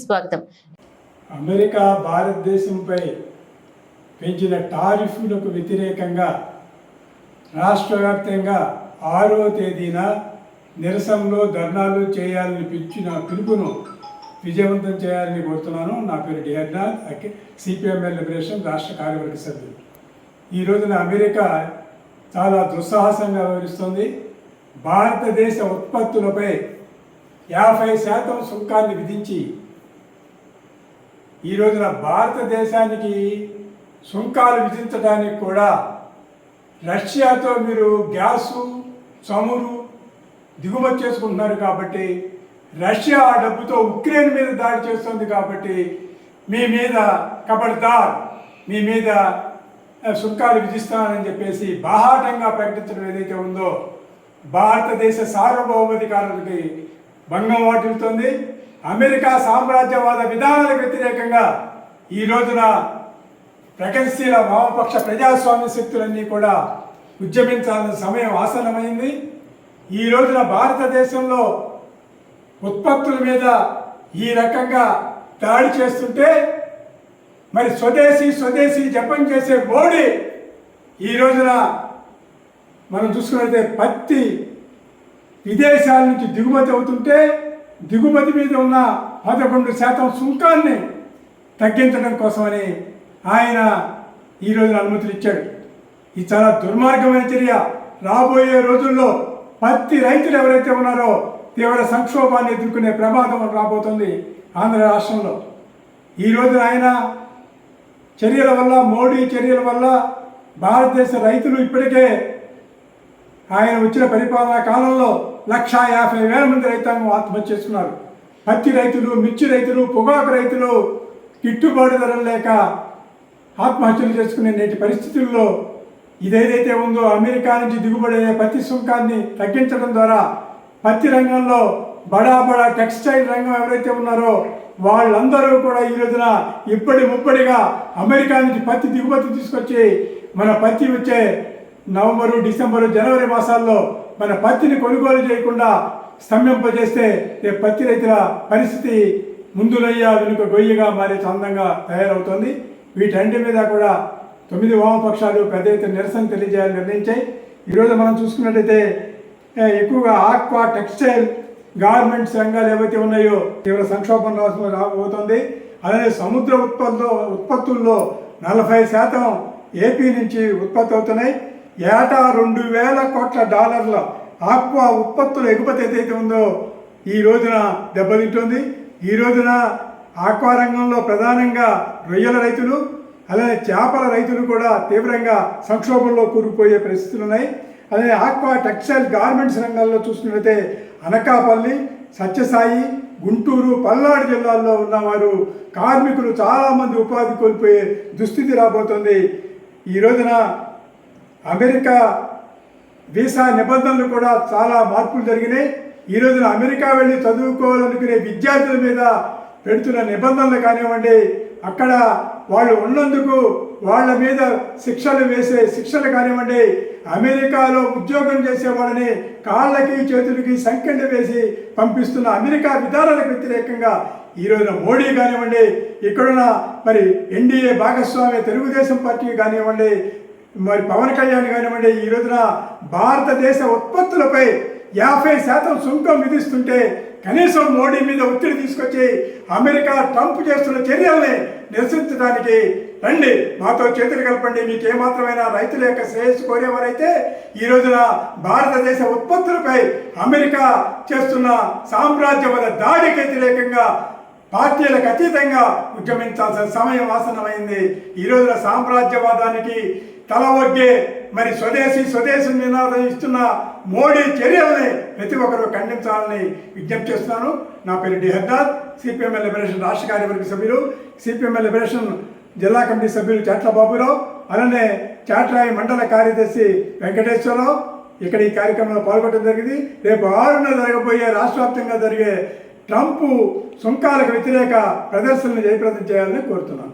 స్వాగతం. అమెరికా భారతదేశంపై పెంచిన టారిఫ్లకు వ్యతిరేకంగా రాష్ట్ర వ్యాప్తంగా 6వ తేదీన నిరసనలు ధర్నాలు చేయాలని పిలుపును విజయవంతం చేయాలని కోరుతున్నాను. నా పేరు డిహర్నాథ్, సిపిఎంఎల్ లిబరేషన్ రాష్ట్ర కార్యవర్గ సభ్యులు. ఈ రోజున అమెరికా చాలా దుస్సాహసంగా వ్యవహరిస్తుంది. భారతదేశ ఉత్పత్తులపై 50% సుంకాన్ని విధించి ఈ రోజున భారతదేశానికి సుంకాలు విధించడానికి కూడా రష్యాతో మీరు గ్యాసు, చమురు దిగుమతి చేసుకుంటున్నారు కాబట్టి, రష్యా ఆ డబ్బుతో ఉక్రెయిన్ మీద దాడి చేస్తుంది కాబట్టి మీ మీద కబడ్దార్, మీ మీద సుంకాలు విధిస్తానని చెప్పేసి బాహాటంగా ప్రకటించడం ఏదైతే ఉందో భారతదేశ సార్వభౌమాధికారానికి భంగం వాటిల్లుతుంది. అమెరికా సామ్రాజ్యవాద విధానాలకు వ్యతిరేకంగా ఈ రోజున ప్రగతిశీల వామపక్ష ప్రజాస్వామ్య శక్తులన్నీ కూడా ఉద్యమించాల్సిన సమయం ఆసన్నమైంది. ఈ రోజున భారతదేశంలో ఉత్పత్తుల మీద ఈ రకంగా దాడి చేస్తుంటే మరి స్వదేశీ జపం చేసే మోడీ ఈ రోజున మనం చూసుకున్నట్లయితే పత్తి విదేశాల నుంచి దిగుమతి అవుతుంటే దిగుమతి మీద ఉన్న 11% సుంకాన్ని తగ్గించడం కోసమని ఆయన ఈ రోజున అనుమతులు ఇచ్చాడు. ఇది చాలా దుర్మార్గమైన చర్య. రాబోయే రోజుల్లో పత్తి రైతులు ఎవరైతే ఉన్నారో తీవ్ర సంక్షోభాన్ని ఎదుర్కొనే ప్రమాదం రాబోతుంది ఆంధ్ర రాష్ట్రంలో. ఈ రోజున ఆయన చర్యల వల్ల, మోడీ చర్యల వల్ల భారతదేశ రైతులు ఇప్పటికే ఆయన వచ్చిన పరిపాలనా కాలంలో 1,50,000 మంది రైతాంగం ఆత్మహత్య చేసుకున్నారు. పత్తి రైతులు, మిర్చి రైతులు, పొగాకు రైతులు గిట్టుబాటు ధరలు లేక ఆత్మహత్యలు చేసుకునే నేటి పరిస్థితుల్లో ఇదేదైతే ఉందో అమెరికా నుంచి దిగుబడి పత్తి సుంకాన్ని తగ్గించడం ద్వారా పత్తి రంగంలో బడా టెక్స్టైల్ రంగం ఎవరైతే ఉన్నారో వాళ్ళందరూ కూడా ఈ రోజున ముప్పడిగా అమెరికా నుంచి పత్తి దిగుమతి తీసుకొచ్చి మన పత్తి వచ్చే నవంబరు, డిసెంబరు, జనవరి మాసాల్లో మన పత్తిని కొనుగోలు చేయకుండా స్తంభింపజేస్తే పత్తి రైతుల పరిస్థితి ముందులయ్యా వెనుక గొయ్యగా మారే చందంగా తయారవుతుంది. వీటన్నిటి మీద కూడా 9 వామపక్షాలు పెద్ద ఎత్తున నిరసన తెలియజేయాలని నిర్ణయించాయి. ఈరోజు మనం చూసుకున్నట్లయితే ఎక్కువగా ఆక్వా, టెక్స్టైల్, గార్మెంట్స్ రంగాలు ఏవైతే ఉన్నాయో తీవ్ర సంక్షోభం రాబోతుంది. అలానే సముద్ర ఉత్పత్తుల్లో 40% ఏపీ నుంచి ఉత్పత్తి అవుతున్నాయి. ఏటా $2,000 కోట్ల ఆక్వా ఉత్పత్తుల ఎగుమతి ఏదైతే ఉందో ఈ రోజున దెబ్బతింటుంది. ఈ రోజున ఆక్వా రంగంలో ప్రధానంగా రొయ్యల రైతులు, అలానే చేపల రైతులు కూడా తీవ్రంగా సంక్షోభంలో కూరుకుపోయే పరిస్థితులు ఉన్నాయి. అలానే ఆక్వా, టెక్స్టైల్, గార్మెంట్స్ రంగాల్లో చూసుకున్నట్లయితే అనకాపల్లి, సత్యసాయి, గుంటూరు, పల్నాడు జిల్లాల్లో ఉన్నవారు కార్మికులు చాలామంది ఉపాధి కోల్పోయే దుస్థితి రాబోతుంది. ఈ రోజున అమెరికా వీసా నిబంధనలు కూడా చాలా మార్పులు జరిగినాయి. ఈ రోజున అమెరికా వెళ్ళి చదువుకోవాలనుకునే విద్యార్థుల మీద పెడుతున్న నిబంధనలు కానివ్వండి, అక్కడ వాళ్ళు ఉన్నందుకు వాళ్ళ మీద శిక్షలు కానివ్వండి, అమెరికాలో ఉద్యోగం చేసే వాళ్ళని కాళ్ళకి చేతులకి సంకెళ్ళు వేసి పంపిస్తున్న అమెరికా విధానాలకు వ్యతిరేకంగా ఈ రోజున మోడీ కానివ్వండి, ఇక్కడున్న మరి ఎన్డీఏ భాగస్వామ్య తెలుగుదేశం పార్టీ కానివ్వండి, మరి పవన్ కళ్యాణ్ కానివ్వండి, ఈ రోజున భారతదేశ ఉత్పత్తులపై 50% సుంకం విధిస్తుంటే కనీసం మోడీ మీద ఒత్తిడి తీసుకొచ్చి అమెరికా ట్రంప్ చేస్తున్న చర్యల్ని నిరసించడానికి రండి, మాతో చేతులు కలపండి. మీకు ఏమాత్రమైన రైతుల యొక్క శ్రేయస్సు కోరేవారైతే ఈ రోజున భారతదేశ ఉత్పత్తులపై అమెరికా చేస్తున్న సామ్రాజ్యవాద దాడికి వ్యతిరేకంగా పార్టీలకు అతీతంగా ఉద్యమించాల్సిన సమయం ఆసన్నమైంది. ఈ రోజున సామ్రాజ్యవాదానికి తల ఒగ్గే మరి స్వదేశీ నినాదం ఇస్తున్న మోడీ చర్యల్ని ప్రతి ఒక్కరూ ఖండించాలని విజ్ఞప్తి చేస్తున్నాను. నా పేరు డిహర్నాథ్, సిపిఎంఎల్ లిబరేషన్ రాష్ట్ర కార్యవర్గ సభ్యులు, సిపిఎంఎల్ లిబరేషన్ జిల్లా కమిటీ సభ్యులు చాట్ల బాబురావు, అలానే చాట్రాయి మండల కార్యదర్శి వెంకటేశ్వరరావు ఇక్కడ ఈ కార్యక్రమంలో పాల్గొనడం జరిగింది. రేపు 6న జరగబోయే రాష్ట్ర వ్యాప్తంగా జరిగే ట్రంప్ సుంకాలకు వ్యతిరేక ప్రదర్శనలు జయప్రదం చేయాలని కోరుతున్నాను.